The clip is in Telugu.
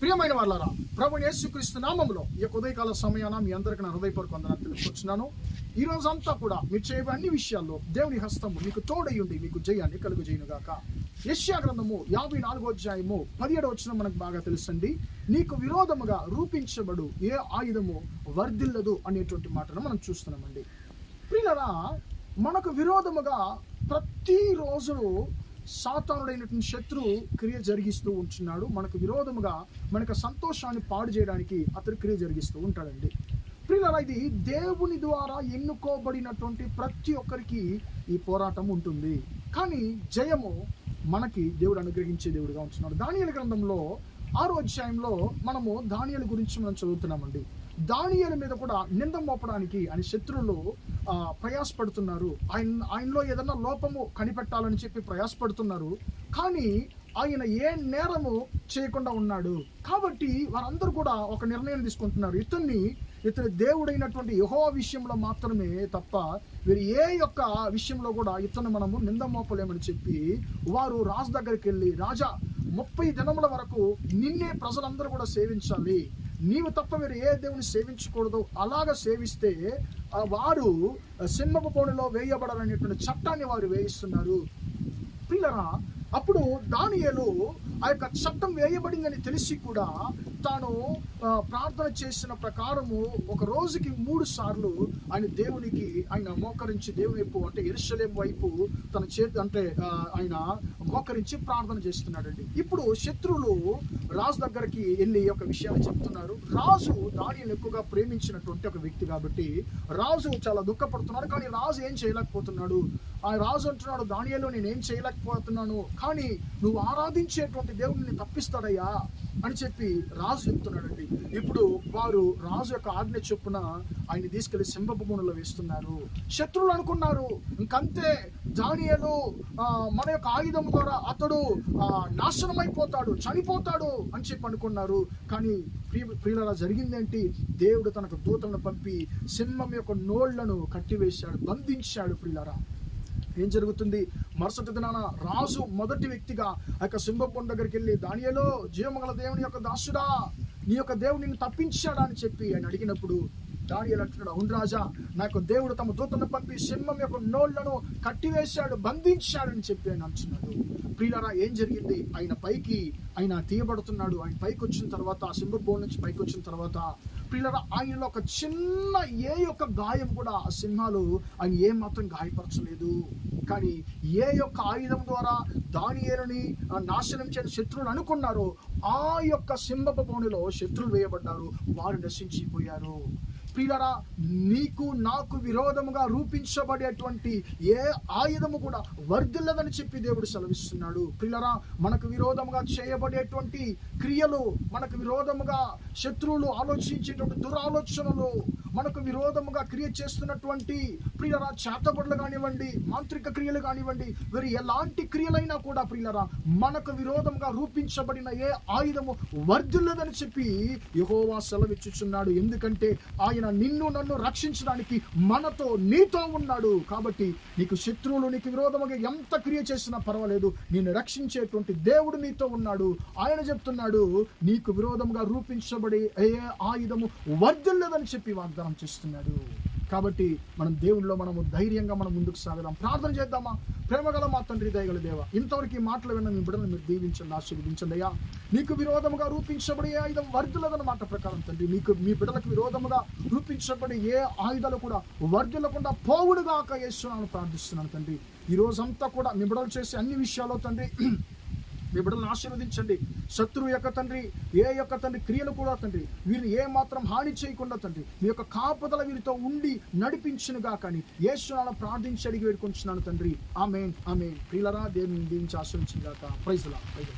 ప్రియమైన వాళ్ళారా, ప్రభు యేసుక్రీస్తు నామములో ఈ యొక్క ఉదయకాల సమయాన మీ అందరికీ నా హృదయపూర్వక వందనాలు తెలుపుకొచ్చున్నాను. ఈ రోజంతా కూడా మీరు చేయే అన్ని విషయాల్లో దేవుని హస్తము మీకు తోడయుండి మీకు జయాన్ని కలుగజేయునుగాక. యెషయా గ్రంథము 54వ అధ్యాయము 17వ వచనం మనకు బాగా తెలుసండి. నీకు విరోధముగా రూపించబడు ఏ ఆయుధము వర్ధిల్లదు అనేటువంటి మాటను మనం చూస్తున్నామండి. ప్రియులారా, మనకు విరోధముగా ప్రతిరోజు సాతానుడైనటువంటి శత్రువు క్రియ జరిగిస్తూ ఉంటున్నాడు. మనకు విరోధముగా మనకు సంతోషాన్ని పాడు చేయడానికి అతడు క్రియ జరిగిస్తూ ఉంటాడండి. ప్రియులారా, ఇది దేవుని ద్వారా ఎన్నుకోబడినటువంటి ప్రతి ఒక్కరికి ఈ పోరాటం ఉంటుంది. కానీ జయము మనకి దేవుడు అనుగ్రహించే దేవుడుగా ఉంటున్నాడు. దానియేలు గ్రంథంలో 6వ అధ్యాయంలో మనము దానియేలు గురించి మనం చదువుతున్నామండి. దానియేలు మీద కూడా నింద మోపడానికి ఆయన శత్రువులు ప్రయాసపడుతున్నారు. ఆయనలో ఏదన్నా లోపము కనిపెట్టాలని చెప్పి ప్రయాసపడుతున్నారు. కానీ ఆయన ఏ నేరము చేయకుండా ఉన్నాడు. కాబట్టి వారందరూ కూడా ఒక నిర్ణయం తీసుకుంటున్నారు. ఇతని దేవుడైనటువంటి యెహోవా విషయంలో మాత్రమే తప్ప వీరు ఏ యొక్క విషయంలో కూడా ఇతను మనము నింద మోపలేమని చెప్పి వారు రాజు దగ్గరికి వెళ్ళి, రాజా 30 దినముల వరకు నిన్నే ప్రజలందరూ కూడా సేవించాలి, నీవు తప్ప వీరు ఏ దేవుని సేవించకూడదు, అలాగ సేవిస్తే వారు సింహపు బోనులో వేయబడాలనేటువంటి చట్టాన్ని వారు వేయిస్తున్నారు. ప్రియులారా, అప్పుడు దానియేలు ఆ యొక్క చట్టం వేయబడిందని తెలిసి కూడా తాను ప్రార్థన చేసిన ప్రకారము ఒక రోజుకి 3 సార్లు ఆయన మోకరించి దేవుని వైపు, అంటే యెరూషలేము వైపు తన చేతి ఆయన మోకరించి ప్రార్థన చేస్తున్నాడండి. ఇప్పుడు శత్రువులు రాజు దగ్గరికి వెళ్ళి ఒక విషయాన్ని చెప్తున్నారు. రాజు దానియేలు ఎక్కువగా ప్రేమించినటువంటి ఒక వ్యక్తి కాబట్టి రాజు చాలా దుఃఖపడుతున్నాడు. కానీ రాజు ఏం చేయలేకపోతున్నాడు. ఆ రాజు అంటున్నాడు, దానియేలు నేనేం చేయలేకపోతున్నాను, కానీ నువ్వు ఆరాధించేటువంటి దేవుడిని తప్పిస్తాడయ్యా అని చెప్పి రాజు చెప్తున్నాడండి. ఇప్పుడు వారు రాజు యొక్క ఆజ్ఞ చొప్పున ఆయన తీసుకెళ్లి సింహపు బోనులో వేస్తున్నారు. శత్రువులు అనుకున్నారు ఇంకంతే, దానియేలు మన యొక్క ఆయుధం ద్వారా అతడు నాశనం అయిపోతాడు, చనిపోతాడు అని చెప్పి అనుకున్నారు. కానీ ప్రియులారా, జరిగిందేంటి? దేవుడు తనకు దూతలను పంపి సింహం యొక్క నోళ్లను కట్టివేశాడు, బంధించాడు. ప్రియులారా, ఏం జరుగుతుంది? మరుసటి దినాన రాజు మొదటి వ్యక్తిగా ఆ యొక్క సింహపు దగ్గరికి వెళ్ళి, దానియేలు, జీవమగల దేవుని యొక్క దాసుడా, నీ యొక్క దేవుడు నిన్ను తప్పించాడా అని చెప్పి ఆయన అడిగినప్పుడు దానియేలు అంటున్నాడు, అవును రాజా, నా యొక్క దేవుడు తమ దూతను పంపి సింహం యొక్క నోళ్లను కట్టివేశాడు, బంధించాడని చెప్పి ఆయన అంటున్నాడు. ప్రియులారా, ఏం జరిగింది? ఆయన తీయబడుతున్నాడు. ఆయన పైకి వచ్చిన తర్వాత, ఆ సింహపు బోన్ నుంచి పైకి వచ్చిన తర్వాత ప్రియులారా, ఆయనలో ఒక చిన్న ఏ యొక్క గాయం కూడా ఆ సింహాలు ఆయన ఏ మాత్రం గాయపరచలేదు. కానీ ఏ యొక్క ఆయుధం ద్వారా దానియేలుని నాశనం చేయని శత్రువులు అనుకున్నారో ఆ యొక్క సింహపు బోనులో శత్రువులు వేయబడ్డారు, వారు నశించిపోయారు. ప్రియులారా, నీకు నాకు విరోధముగా రూపించబడేటువంటి ఏ ఆయుధము కూడా వర్ధిల్లదని చెప్పి దేవుడు సెలవిస్తున్నాడు. ప్రియులారా, మనకు విరోధముగా చేయబడేటువంటి క్రియలు, మనకు విరోధముగా శత్రువులు ఆలోచించేటువంటి దురాలోచనలు, మనకు విరోధముగా క్రియ చేస్తున్నటువంటి ప్రియులారా చేతబడులు కానివ్వండి, మాంత్రిక క్రియలు కానివ్వండి, వేరు ఎలాంటి క్రియలైనా కూడా ప్రియులారా మనకు విరోధముగా రూపించబడిన ఏ ఆయుధము వర్ధిల్లదని చెప్పి యెహోవా సెలవిచ్చుచున్నాడు. ఎందుకంటే ఆయన నిన్ను నన్ను రక్షించడానికి మనతో నీతో ఉన్నాడు. కాబట్టి నీకు శత్రువులు నీకు విరోధముగా ఎంత క్రియ చేసినా పర్వాలేదు, నిన్ను రక్షించేటువంటి దేవుడు నీతో ఉన్నాడు. ఆయన చెప్తున్నాడు, నీకు విరోధముగా రూపించబడి ఏ ఆయుధము వర్ధిల్లదని చెప్పి వాగ్దానం చేస్తున్నాడు. కాబట్టి మనం దేవునిలో మనము ధైర్యంగా మనం ముందుకు సాగదాం. ప్రార్థన చేద్దామా? ప్రేమగల మా తండ్రి, దయగల దేవ, ఇంతవరకు ఈ మాటలు విన్న మీ బిడ్డలను మీరు దీవించండి, ఆశీర్వదించండి అయ్యా. నీకు విరోధముగా రూపించబడి ఏ ఆయుధం వర్ధిల్లదన్న మాట ప్రకారం తండ్రి, మీ బిడ్డలకు విరోధముగా రూపించబడి ఏ ఆయుధాలు కూడా వర్ధిల్లకుండా పోవుడుగాక యేసునామమున ప్రార్థిస్తున్నాను తండ్రి. ఈ రోజంతా కూడా మీ బిడ్డలు చేసే అన్ని విషయాల్లో తండ్రి మీ బిడ్డలను ఆశీర్వదించండి. శత్రువు యొక్క తండ్రి, ఏ యొక్క తండ్రి క్రియలు కూడా తండ్రి వీరిని ఏ మాత్రం హాని చేయకుండా తండ్రి మీ యొక్క కాపుదల వీరితో ఉండి నడిపించునుగా. కానీ యేసునామమున ప్రార్థించి అడిగి వేడుకొంచున్నాను తండ్రి. ఆమేన్, ఆమేన్. ప్రియులారా, దేవుని దీవించి ఆశీర్వదించుగాక. Praise the lord.